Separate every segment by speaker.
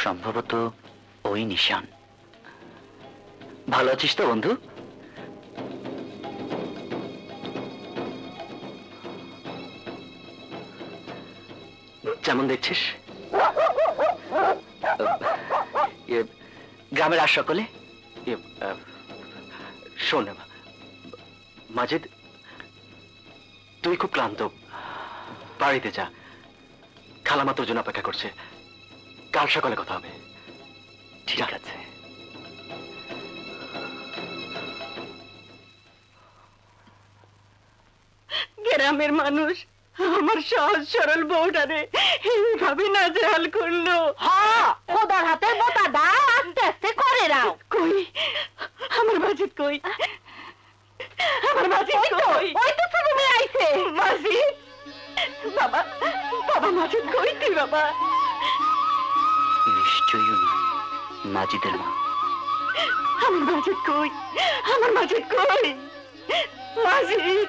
Speaker 1: সম্ভবত ওই নিশান। ভালো আছিস তো বন্ধু? যেমন দেখছিস। গ্রামের আর সকলে শোন মাজিদ, তুই খুব ক্লান্ত, বাড়িতে যা। খালামা তোর জন্য অপেক্ষা করছে, কাল সকালে কথা হবে। ঠিক আছে।
Speaker 2: গ্রামের মানুষ আমার সহজ সরল বউটারে এইভাবে নাজেহাল করলো।
Speaker 3: খোদার হাতের বোতা দা আস্তে আস্তে করে রাও।
Speaker 2: কই আমার মাজিদ কই? আমার মাজিদ কই?
Speaker 3: ওই তো তুমি আইছে।
Speaker 2: মাজিদ বাবা, বাবা মাজিদ কই তুই বাবা?
Speaker 1: নিশ্চয়ই মাজিদের মা।
Speaker 2: আমার মাজিদ কই? আমার মাজিদ কই? মাজিদ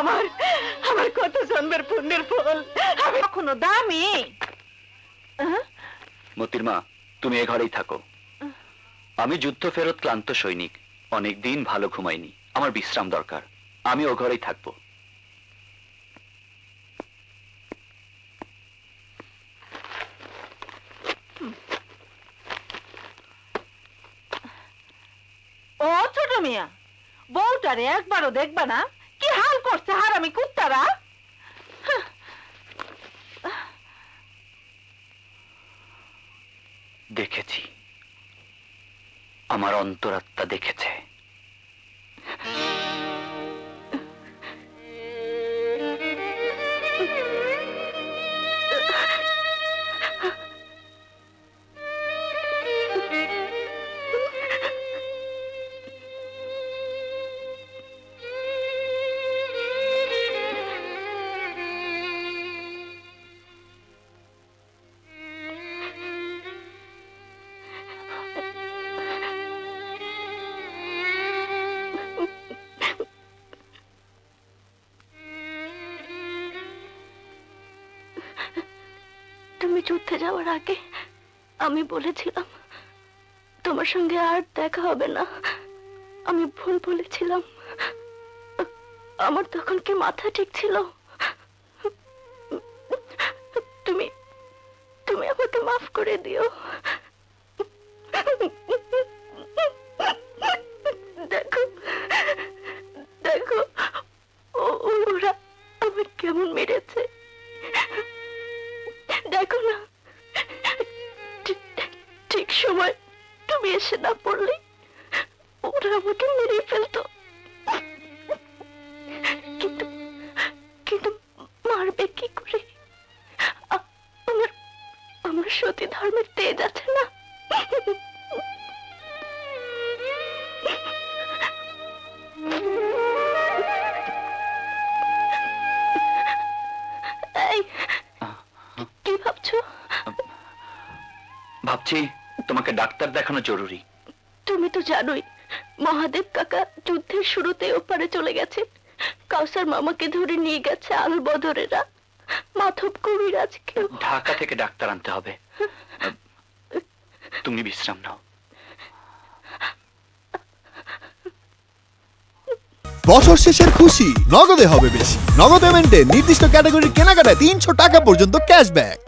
Speaker 2: আমার আমার কত জন্মের পুণ্যের ফল, আমি কখনো দামি।
Speaker 1: মতির মা, তুমি এ ঘরেই থাকো। আমি যুদ্ধ ফেরত ক্লান্ত সৈনিক, অনেকদিন ভালো ঘুমাইনি, আমার বিশ্রাম দরকার। আমি ও ঘরেই থাকবো।
Speaker 2: ও ছোট মিয়া, বউটারে একবারও দেখবা না? কি হাল করছে হারামি কুত্তারা।
Speaker 1: দেখেছি, আমার অন্তরাত্মা দেখেছে।
Speaker 4: তুমি যুদ্ধে যাওয়ার আগে আমি বলেছিলাম তোমার সঙ্গে আর দেখা হবে না। আমি ভুল বলেছিলাম। আমার তখন কি মাথা ঠিক ছিল? তুমি তুমি আমাকে মাফ করে দিও। দেখো দেখো ওরা আমার কেমন মেরেছে, দেখো না। ঠিক সময় তুমি এসে না পড়লে ওরা আমাকে মেরে ফেলতো। কিন্তু কিন্তু মারবে কি করে? আমার সতী ধর্মের তেজ আছে না। কি ভাবছো?
Speaker 1: ভাবছি তোমাকে ডাক্তার দেখানো জরুরি।
Speaker 4: তুমি তো জানোই মহাদেব কাকা যুদ্ধের শুরুতে ওপারে চলে গেছে। কাউসার মামাকে ধরে নিয়ে গেছে আল বদরেরা। মাধব কবিরাজকে
Speaker 1: ঢাকা থেকে ডাক্তার আনতে হবে। তুমি বিশ্রাম নাও।
Speaker 5: বছর শেষের খুশি নগদে হবে বেশি। নগদ পেমেন্টে নির্দিষ্ট ক্যাটাগরির কেনাকাটায় 300 টাকা পর্যন্ত ক্যাশব্যাক।